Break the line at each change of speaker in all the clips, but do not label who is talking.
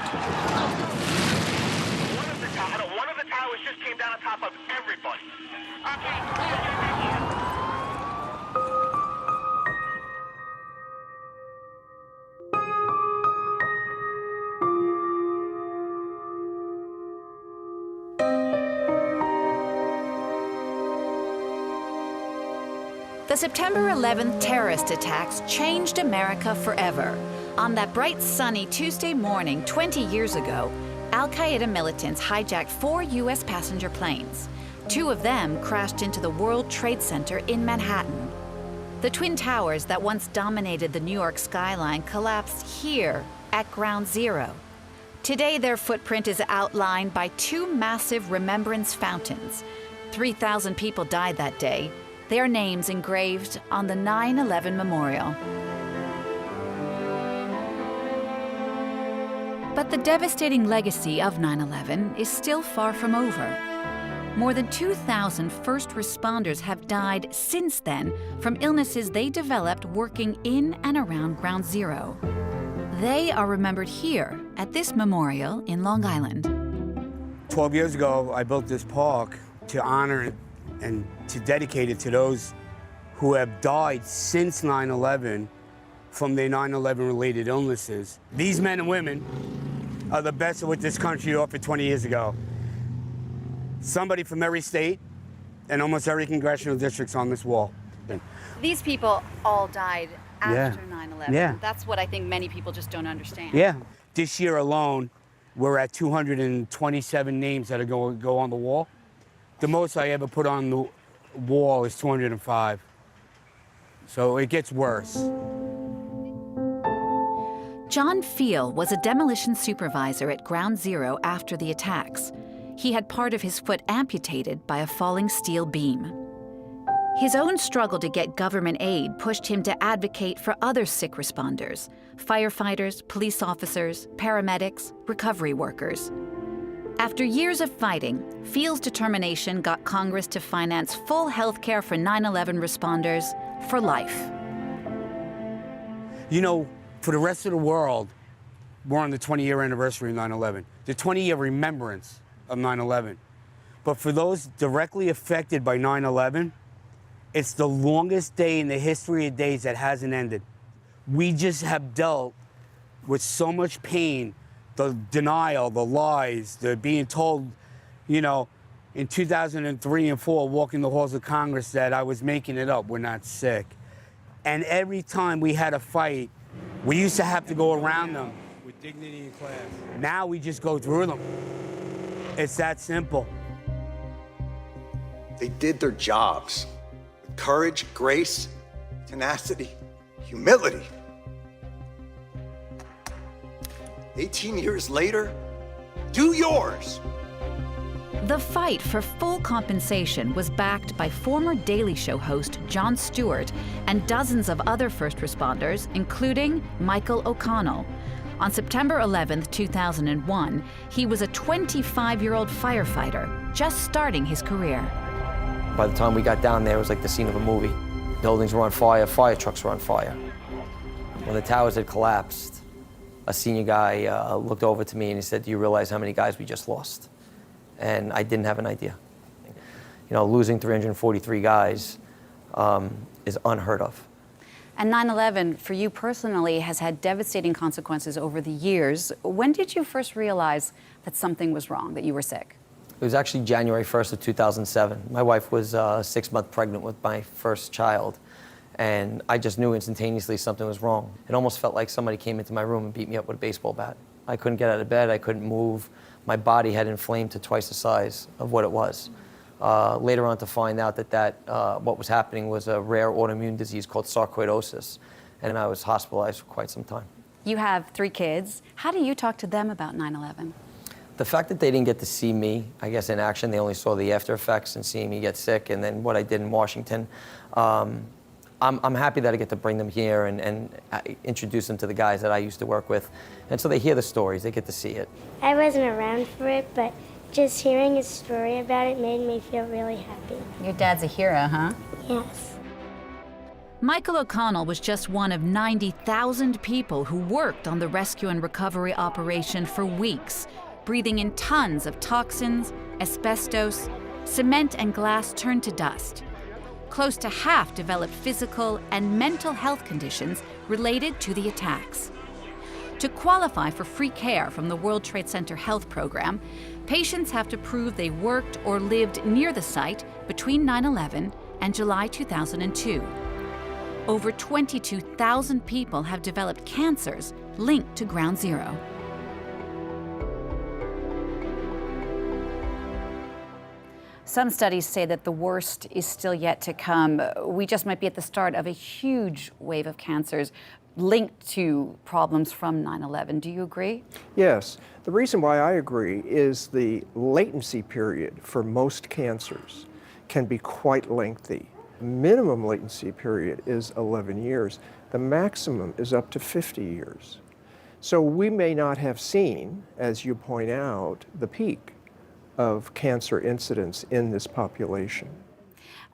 One of the towers just came down on top of everybody.
The September 11th terrorist attacks changed America forever. On that bright, sunny Tuesday morning 20 years ago, Al-Qaeda militants hijacked 4 U.S. passenger planes. 2 of them crashed into the World Trade Center in Manhattan. The Twin Towers that once dominated the New York skyline collapsed here at Ground Zero. Today, their footprint is outlined by 2 massive remembrance fountains. 3,000 people died that day, their names engraved on the 9/11 memorial. But the devastating legacy of 9/11 is still far from over. More than 2,000 first responders have died since then from illnesses they developed working in and around Ground Zero. They are remembered here at this memorial in Long Island.
12 years ago, I built this park to honor and to dedicate it to those who have died since 9/11 from their 9/11 related illnesses. These men and women are the best of what this country offered 20 years ago. Somebody from every state and almost every congressional district's on this wall.
These people all died after 9/11.
Yeah.
That's what I think many people just don't understand.
Yeah. This year alone, we're at 227 names that are going to go on the wall. The most I ever put on the wall is 205. So it gets worse.
John Feel was a demolition supervisor at Ground Zero after the attacks. He had part of his foot amputated by a falling steel beam. His own struggle to get government aid pushed him to advocate for other sick responders, firefighters, police officers, paramedics, recovery workers. After years of fighting, Feel's determination got Congress to finance full health care for 9/11 responders for life.
You know, for the rest of the world, we're on the 20-year anniversary of 9/11, the 20-year remembrance of 9/11. But for those directly affected by 9/11, it's the longest day in the history of days that hasn't ended. We just have dealt with so much pain, the denial, the lies, the being told, you know, in 2003 and 4, walking the halls of Congress that I was making it up, we're not sick. And every time we had a fight, we used to have to go around them with dignity and class. Now we just go through them. It's that simple.
They did their jobs with courage, grace, tenacity, humility. 18 years later, do yours.
The fight for full compensation was backed by former Daily Show host Jon Stewart and dozens of other first responders, including Michael O'Connell. On September 11th, 2001, he was a 25-year-old firefighter just starting his career.
By the time we got down there, it was like the scene of a movie. Buildings were on fire, fire trucks were on fire. When the towers had collapsed, a senior guy looked over to me and he said, "Do you realize how many guys we just lost?" And I didn't have an idea. You know, losing 343 guys is unheard of.
And 9/11, for you personally, has had devastating consequences over the years. When did you first realize that something was wrong, that you were sick?
It was actually January 1st of 2007. My wife was 6 months pregnant with my first child, and I just knew instantaneously something was wrong. It almost felt like somebody came into my room and beat me up with a baseball bat. I couldn't get out of bed, I couldn't move. My body had inflamed to twice the size of what it was. Later on to find out that what was happening was a rare autoimmune disease called sarcoidosis, and I was hospitalized for quite some time.
You have 3 kids. How do you talk to them about 9/11?
The fact that they didn't get to see me, I guess, in action, they only saw the after effects and seeing me get sick and then what I did in Washington. I'm happy that I get to bring them here and introduce them to the guys that I used to work with. And so they hear the stories, they get to see it.
I wasn't around for it, but just hearing a story about it made me feel really happy.
Your dad's a hero, huh?
Yes.
Michael O'Connell was just one of 90,000 people who worked on the rescue and recovery operation for weeks, breathing in tons of toxins, asbestos, cement and glass turned to dust. Close to half developed physical and mental health conditions related to the attacks. To qualify for free care from the World Trade Center Health Program, patients have to prove they worked or lived near the site between 9/11 and July 2002. Over 22,000 people have developed cancers linked to Ground Zero. Some studies say that the worst is still yet to come. We just might be at the start of a huge wave of cancers linked to problems from 9/11. Do you agree?
Yes. The reason why I agree is the latency period for most cancers can be quite lengthy. Minimum latency period is 11 years. The maximum is up to 50 years. So we may not have seen, as you point out, the peak of cancer incidence in this population.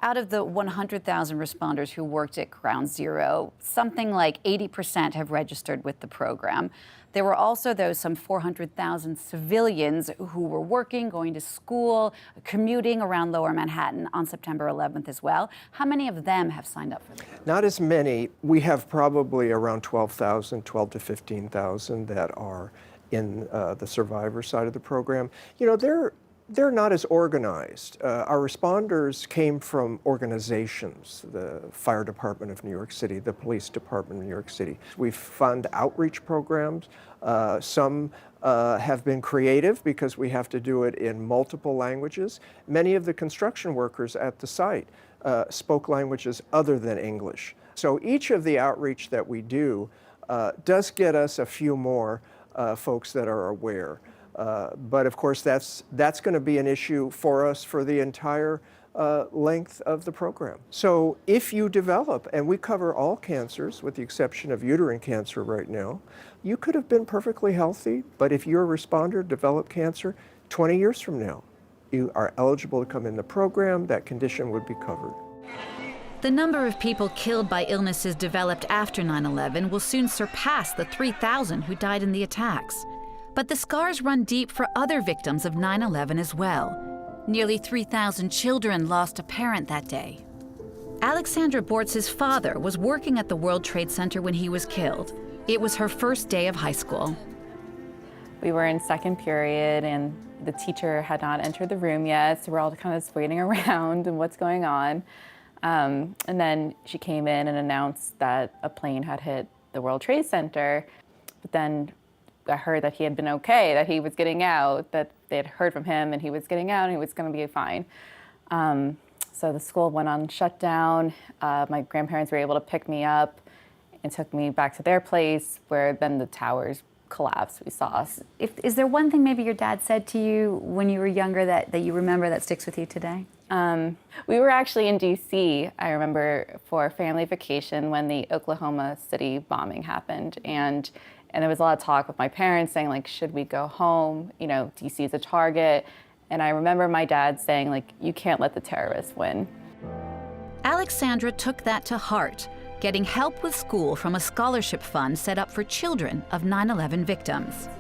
Out of the 100,000 responders who worked at Ground Zero, something like 80% have registered with the program. There were also those some 400,000 civilians who were working, going to school, commuting around Lower Manhattan on September 11th as well. How many of them have signed up for this?
Not as many. We have probably around 12,000, 12 to 15,000 that are in the survivor side of the program. You know, they're not as organized. Our responders came from organizations, the Fire Department of New York City, the Police Department of New York City. We fund outreach programs. Some have been creative because we have to do it in multiple languages. Many of the construction workers at the site spoke languages other than English. So each of the outreach that we do does get us a few more folks that are aware. But of course, that's going to be an issue for us for the entire length of the program. So if you develop, and we cover all cancers with the exception of uterine cancer right now, you could have been perfectly healthy, but if you're a responder, develop cancer, 20 years from now, you are eligible to come in the program, that condition would be covered.
The number of people killed by illnesses developed after 9/11 will soon surpass the 3,000 who died in the attacks. But the scars run deep for other victims of 9/11 as well. Nearly 3,000 children lost a parent that day. Alexandra Bortz's father was working at the World Trade Center when he was killed. It was her first day of high school.
We were in second period and the teacher had not entered the room yet, so we're all kind of waiting around and what's going on. And then she came in and announced that a plane had hit the World Trade Center, but then I heard that he had been okay, that he was getting out, that they had heard from him and he was getting out and he was going to be fine. So the school went on shutdown. My grandparents were able to pick me up and took me back to their place where then the towers collapsed. We saw.
Is there one thing maybe your dad said to you when you were younger that you remember that sticks with you today?
We were actually in D.C., I remember, for a family vacation when the Oklahoma City bombing happened. And there was a lot of talk with my parents saying, like, should we go home? You know, D.C. is a target. And I remember my dad saying, like, you can't let the terrorists win.
Alexandra took that to heart, getting help with school from a scholarship fund set up for children of 9/11 victims.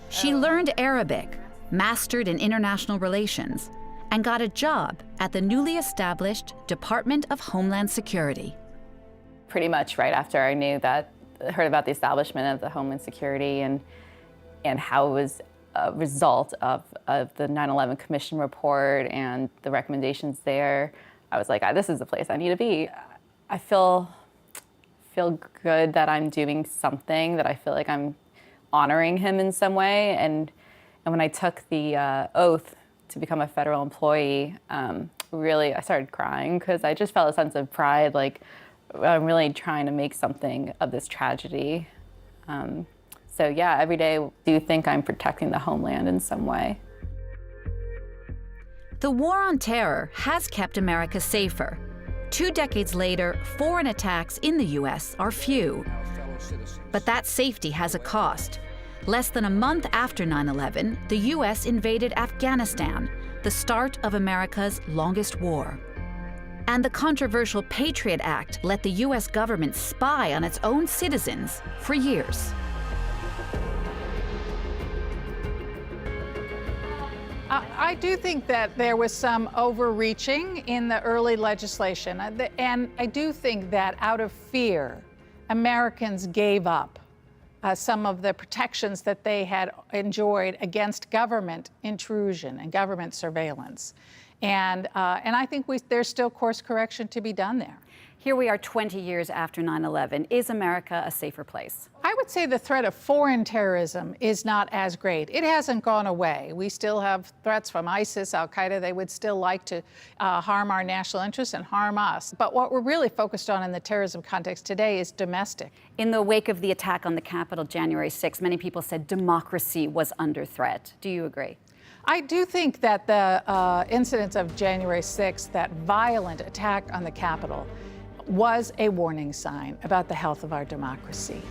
She learned Arabic, mastered in international relations, and got a job at the newly established Department of Homeland Security.
Pretty much right after I heard about the establishment of the Homeland Security and how it was a result of the 9/11 Commission report and the recommendations there, I was like, this is the place I need to be. I feel good that I'm doing something, that I feel like I'm honoring him in some way. And when I took the oath to become a federal employee, really, I started crying because I just felt a sense of pride, like I'm really trying to make something of this tragedy. So yeah, every day I do think I'm protecting the homeland in some way.
The war on terror has kept America safer. 2 decades later, foreign attacks in the U.S. are few. But that safety has a cost. Less than a month after 9/11, the U.S. invaded Afghanistan, the start of America's longest war. And the controversial Patriot Act let the U.S. government spy on its own citizens for years.
I do think that there was some overreaching in the early legislation. And I do think that out of fear, Americans gave up some of the protections that they had enjoyed against government intrusion and government surveillance. And I think there's still course correction to be done there.
Here we are 20 years after 9/11. Is America a safer place?
I would say the threat of foreign terrorism is not as great. It hasn't gone away. We still have threats from ISIS, Al-Qaeda. They would still like to harm our national interests and harm us. But what we're really focused on in the terrorism context today is domestic.
In the wake of the attack on the Capitol January 6th, many people said democracy was under threat. Do you agree?
I do think that the incidents of January 6th, that violent attack on the Capitol, was a warning sign about the health of our democracy.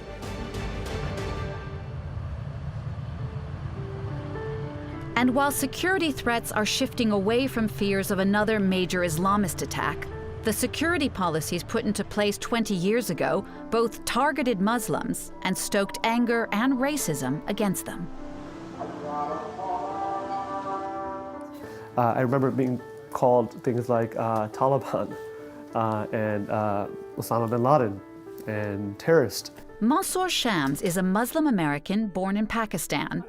And while security threats are shifting away from fears of another major Islamist attack, the security policies put into place 20 years ago both targeted Muslims and stoked anger and racism against them.
I remember being called things like Taliban and Osama bin Laden and terrorist.
Mansour Shams is a Muslim American born in Pakistan.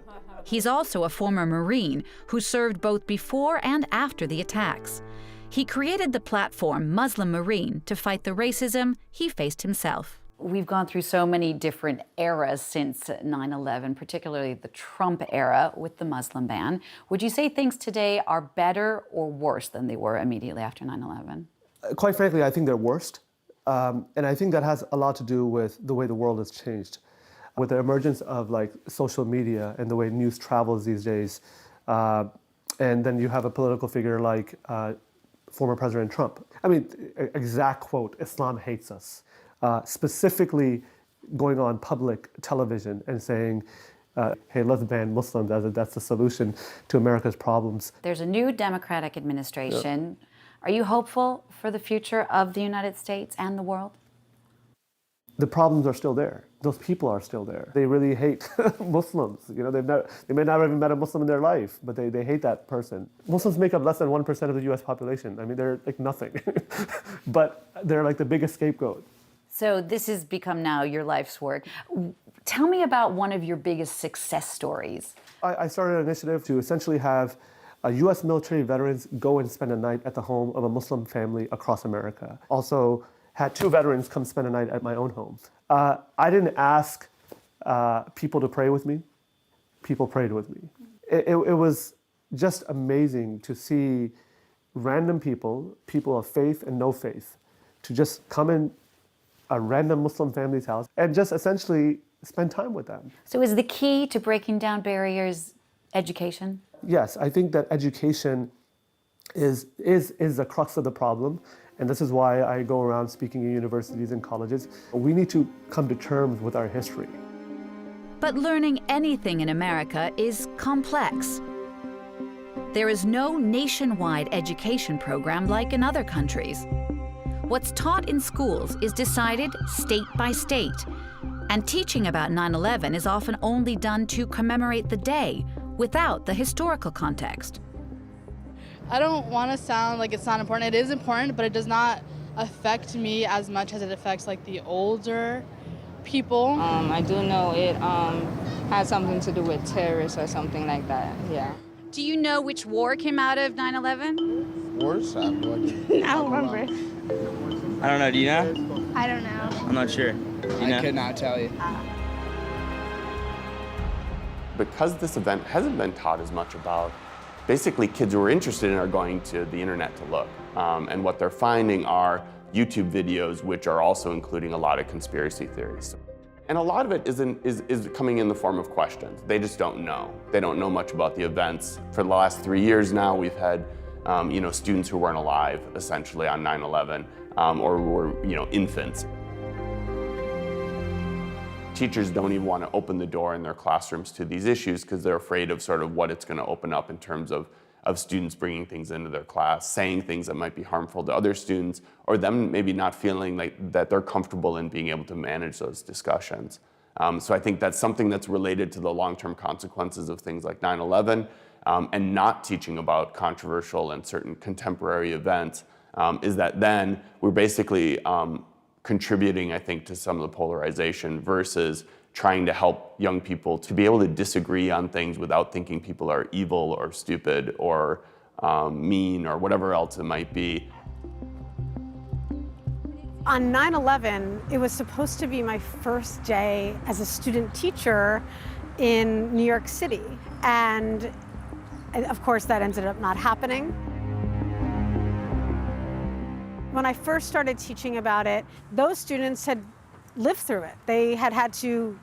He's also a former Marine who served both before and after the attacks. He created the platform Muslim Marine to fight the racism he faced himself. We've gone through so many different eras since 9/11, particularly the Trump era with the Muslim ban. Would you say things today are better or worse than they were immediately after 9/11?
Quite frankly, I think they're worst. And I think that has a lot to do with the way the world has changed. With the emergence of like social media and the way news travels these days, and then you have a political figure like former President Trump. I mean, exact quote, Islam hates us. Specifically going on public television and saying, hey, let's ban Muslims, that's the solution to America's problems.
There's a new Democratic administration. Yeah. Are you hopeful for the future of the United States and the world?
The problems are still there. Those people are still there. They really hate Muslims. You know, they may not have even met a Muslim in their life, but they hate that person. Muslims make up less than 1% of the U.S. population. I mean, they're like nothing, but they're like the biggest scapegoat.
So this has become now your life's work. Tell me about one of your biggest success stories.
I started an initiative to essentially have U.S. military veterans go and spend a night at the home of a Muslim family across America. Also had 2 veterans come spend a night at my own home. I didn't ask people to pray with me. People prayed with me. It was just amazing to see random people of faith and no faith, to just come in a random Muslim family's house and just essentially spend time with them.
So is the key to breaking down barriers education?
Yes, I think that education is the crux of the problem. And this is why I go around speaking in universities and colleges. We need to come to terms with our history.
But learning anything in America is complex. There is no nationwide education program like in other countries. What's taught in schools is decided state by state. And teaching about 9/11 is often only done to commemorate the day without the historical context.
I don't want to sound like it's not important. It is important, but it does not affect me as much as it affects like the older people.
I do know it has something to do with terrorists or something like that, yeah.
Do you know which war came out of 9/11?
Wars? I have no idea.
I don't remember.
I don't know. Do you know?
I don't know.
I'm not sure.
I could not tell you.
Because this event hasn't been taught as much about, basically kids who are interested in are going to the internet to look. And what they're finding are YouTube videos which are also including a lot of conspiracy theories. And a lot of it is coming in the form of questions. They just don't know. They don't know much about the events. For the last 3 years now, we've had students who weren't alive, essentially, on 9/11, or who were infants. Teachers don't even want to open the door in their classrooms to these issues because they're afraid of sort of what it's going to open up in terms of of students bringing things into their class, saying things that might be harmful to other students, or them maybe not feeling like that they're comfortable in being able to manage those discussions. So I think that's something that's related to the long-term consequences of things like 9/11, and not teaching about controversial and certain contemporary events, is that then we're basically contributing, I think, to some of the polarization versus trying to help young people to be able to disagree on things without thinking people are evil or stupid or mean or whatever else it might be.
On 9/11, it was supposed to be my first day as a student teacher in New York City. And of course, that ended up not happening. When I first started teaching about it, those students had lived through it. They had had to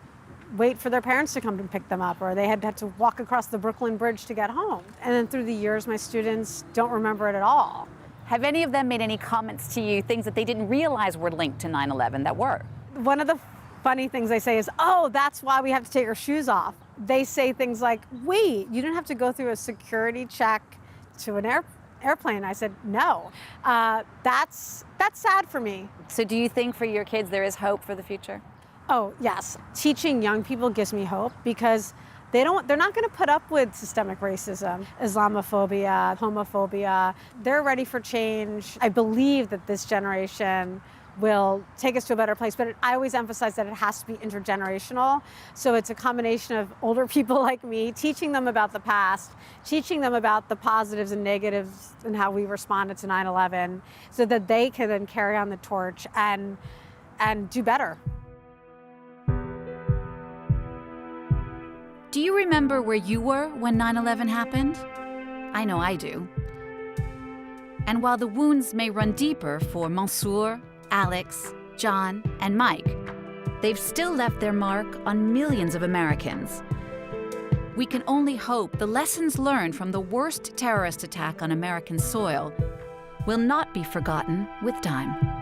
wait for their parents to come and pick them up, or they had had to walk across the Brooklyn Bridge to get home. And then through the years, my students don't remember it at all.
Have any of them made any comments to you, things that they didn't realize were linked to 9/11 that were?
One of the funny things they say is, oh, that's why we have to take our shoes off. They say things like, wait, you didn't have to go through a security check to an airplane. I said, no. That's sad for me.
So do you think for your kids there is hope for the future?
Oh, yes. Teaching young people gives me hope because they're not going to put up with systemic racism, Islamophobia, homophobia. They're ready for change. I believe that this generation will take us to a better place, but I always emphasize that it has to be intergenerational. So it's a combination of older people like me, teaching them about the past, teaching them about the positives and negatives and how we responded to 9/11, so that they can then carry on the torch and do better.
Do you remember where you were when 9/11 happened? I know I do. And while the wounds may run deeper for Mansour, Alex, John, and Mike, they've still left their mark on millions of Americans. We can only hope the lessons learned from the worst terrorist attack on American soil will not be forgotten with time.